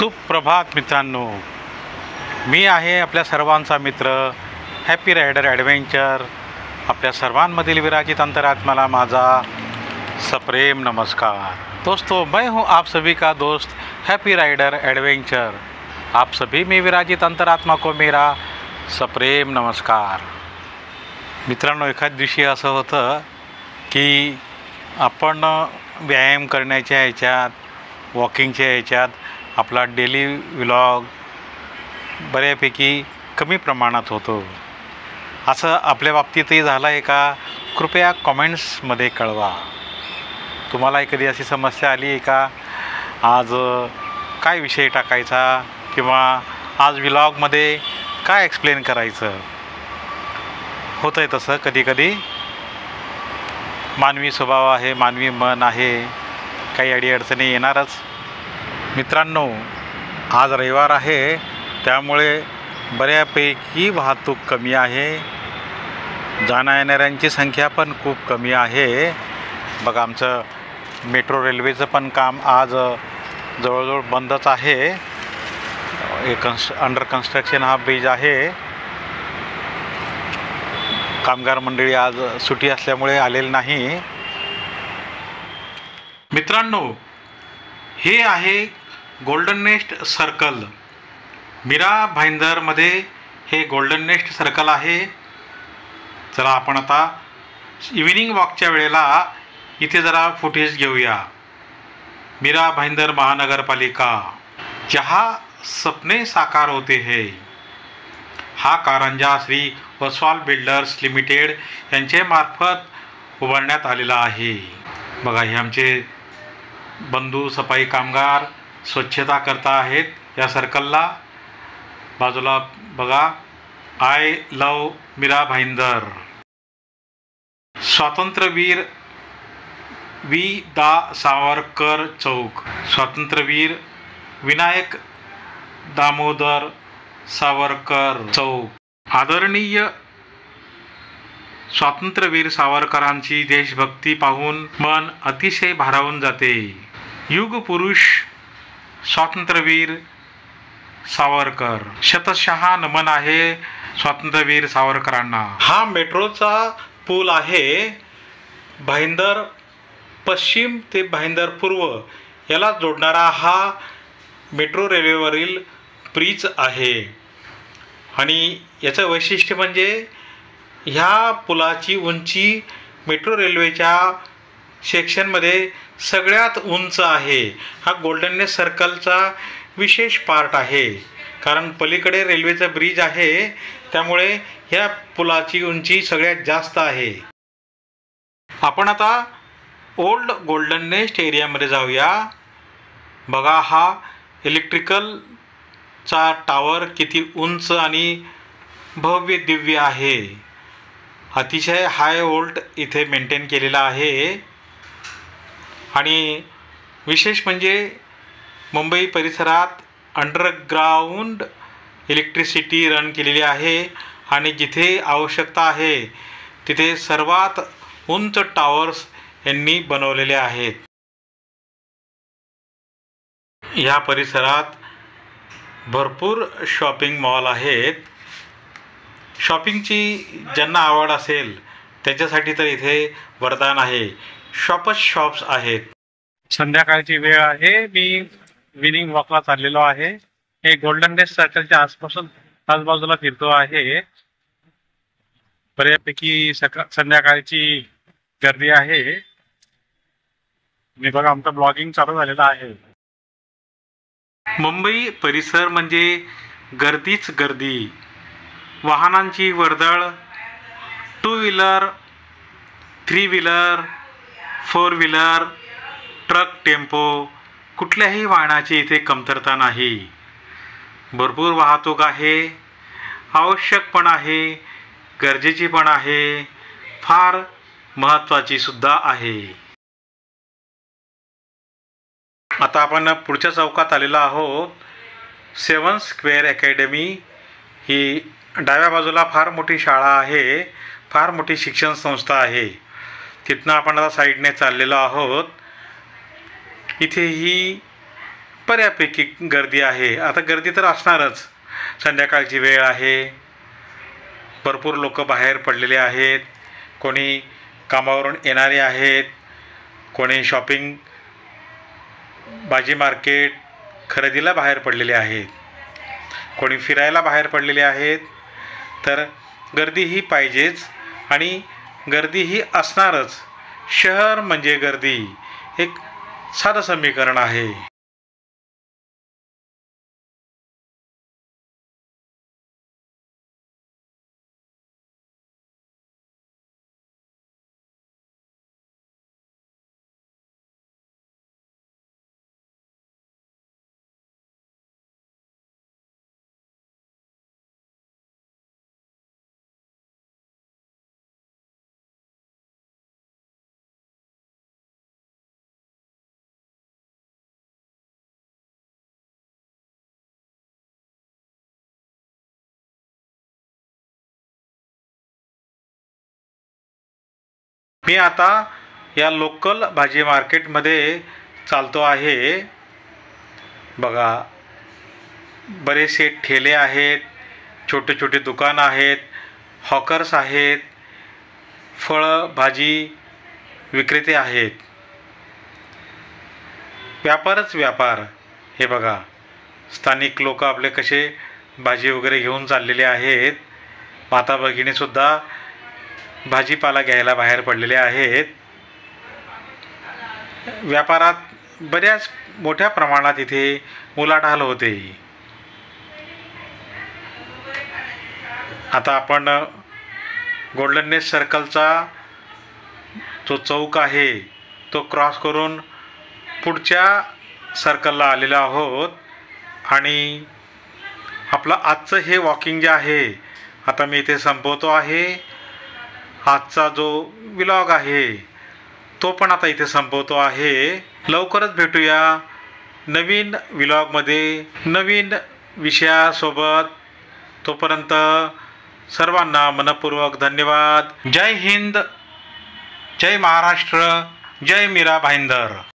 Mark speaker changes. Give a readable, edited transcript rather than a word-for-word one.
Speaker 1: सुप्रभात मित्रांनो, मी आहे आपल्या सर्वांचा मित्र हॅपी रायडर ॲडव्हेंचर। आपल्या सर्वांमधील विराजित अंतरात्माला माझा सप्रेम नमस्कार। दोस्तों, मैं हूं आप सभी का दोस्त हैप्पी राइडर एडवेंचर। आप सभी में विराजित अंतरात्मा को मेरा सप्रेम नमस्कार। मित्रांनो, एखाद दिवशी असं होतं की आपण व्यायाम करण्याच्या ह्याच्यात, वॉकिंगच्या ह्याच्यात आपला डेली व्लॉग बऱ्यापैकी कमी प्रमाणात होतो। असं आपल्या बाबतीतही झालं आहे का? कृपया कॉमेंट्समध्ये कळवा। तुम्हाला कधी अशी समस्या आली आहे का? आज काय विषय टाकायचा किंवा आज व्लॉगमध्ये काय एक्सप्लेन करायचं? होतं आहे तसं कधीकधी। मानवी स्वभाव आहे, मानवी मन आहे, काही अडीअडचणी येणारच। मित्रांनो, आज रविवार आहे, त्यामुळे बऱ्यापैकी वाहतूक कमी आहे, जाण्या येणाऱ्यांची संख्या पण खूप कमी आहे। बघा, आमचं मेट्रो रेल्वेचं पण काम आज जवळजवळ बंदच आहे। एक अंडर कन्स्ट्रक्शन हा ब्रिज आहे। कामगार मंडळी आज सुट्टी असल्यामुळे आलेली नाही। मित्रांनो, हे आहे गोल्डन नेस्ट सर्कल। मीरा भाईंदरमध्ये हे गोल्डन नेस्ट सर्कल आहे। चला, आपण आता इव्हिनिंग वॉकच्या वेळेला इथे जरा फुटेज घेऊया। मीरा भाईंदर महानगरपालिका, जहाँ सपने साकार होते हैं, हा कारंजा श्री वसवाल बिल्डर्स लिमिटेड यांचे मार्फत उभारण्यात आलेला आहे। बघा, हे आमचे बंधू सफाई कामगार स्वच्छता करता आहेत या सर्कलला। बाजूला बघा, आय लव मीरा भाईंदर। स्वातंत्र्यवीर वी दा सावरकर चौक, स्वातंत्र्यवीर विनायक दामोदर सावरकर चौक। आदरणीय स्वातंत्र्यवीर सावरकरांची देशभक्ती पाहून मन अतिशय भारावून जाते। युग पुरुष स्वातंत्र्यवीर सावरकर, शतशः नमन आहे स्वातंत्र्यवीर सावरकरांना। हा मेट्रोचा पूल आहे। भाईंदर पश्चिम ते भाईंदर पूर्व याला जोडणारा हा मेट्रो रेल्वेवरील ब्रिज आहे। आणि याचं वैशिष्ट्य म्हणजे ह्या पुलाची उंची मेट्रो रेल्वेच्या सेक्शनमध्ये सगळ्यात उंच आहे। हा गोल्डन नेस्ट सर्कलचा विशेष पार्ट आहे, कारण पलीकडे रेल्वेचं ब्रिज आहे, त्यामुळे ह्या पुलाची उंची सगळ्यात जास्त आहे। आपण आता ओल्ड गोल्डन नेस्ट एरियामध्ये जाऊया। बघा, हा इलेक्ट्रिकलचा टावर किती उंच आणि भव्य दिव्य आहे। अतिशय हाय वोल्ट इथे मेंटेन केलेला आहे। आणि विशेष म्हणजे मुंबई परिसरात अंडरग्राउंड इलेक्ट्रिसिटी रन केलेली आहे आणि जिथे आवश्यकता आहे तिथे सर्वात उंच टावर्स यांनी बनवलेले आहेत। या परिसरात भरपूर शॉपिंग मॉल आहेत। शॉपिंगची ज्यांना आवड असेल त्याच्यासाठी तर इथे वरदान आहे। शॉप्स आहेत। संध्याकाळची वेळ आहे, मी इव्हिनिंग वॉकला चाललेलो आहे। हे गोल्डन नेस्ट सर्कलच्या आजूबाजूला फिरतो आहे। बऱ्यापैकी संध्याकाळची गर्दी आहे। मी बघा, आमचं ब्लॉगिंग चालू झालेलं आहे। मुंबई परिसर म्हणजे गर्दीच गर्दी, वाहनांची वर्दळ, two wheeler, three wheeler, four wheeler, truck, tempo, कुठल्याही वाहनाची इथे कमतरता नाही। भरपूर वाहतूक आहे, आवश्यक पण आहे, गरजेची पण आहे, फार महत्त्वाची सुद्धा आहे। आता आपण पुढच्या चौकात आलेलो आहोत। 7 स्क्वेअर अकॅडमी ही डाव्या बाजूला फार मोठी शाळा आहे, फार मोठी शिक्षण संस्था आहे। तिथनं आपण आता साईडने चाललेलो आहोत। इथे ही बऱ्यापैकी गर्दी आहे. आता गर्दी तर असणारच, संध्याकाळची वेळ आहे, भरपूर लोक बाहेर पडलेले आहेत. कोणी कामावरून येणारे आहेत, कोणी शॉपिंग भाजी मार्केट खरेदीला बाहेर पडलेले आहेत, कोणी फिरायला बाहेर पडलेले आहेत. तर गर्दी ही पाहिजेच आणि गर्दी ही असणारच. शहर म्हणजे गर्दी, एक साधं समीकरण आहे. मी आता या लोकल भाजी मार्केटमध्ये चालतो आहे. बघा, बरेचसे ठेले आहेत, छोटे छोटे दुकानं आहेत, हॉकर्स आहेत, फळं भाजी विक्रेते आहेत. व्यापारच व्यापार. हे बघा, स्थानिक लोक आपले कसे भाजी वगैरे घेऊन चाललेले आहेत. माता भगिनीसुद्धा भाजीपाला घ्यायला बाहेर पडलेले आहेत. व्यापारात बऱ्याच मोठ्या प्रमाणात इथे उलाढाल होते. आता आपण गोल्डन नेस्ट सर्कलचा जो चौक आहे तो क्रॉस करून पुढच्या सर्कलला आलेलो आहोत. आणि आपलं आजचं हे वॉकिंग जे आहे आता मी इथे संपवतो आहे. आजचा जो व्लॉग आहे तो पण आता इथे संपवतो आहे. लवकरच भेटूया नवीन व्लॉगमध्ये नवीन विषयासोबत. तोपर्यंत सर्वांना मनपूर्वक धन्यवाद. जय हिंद, जय महाराष्ट्र, जय मीरा भाईंदर.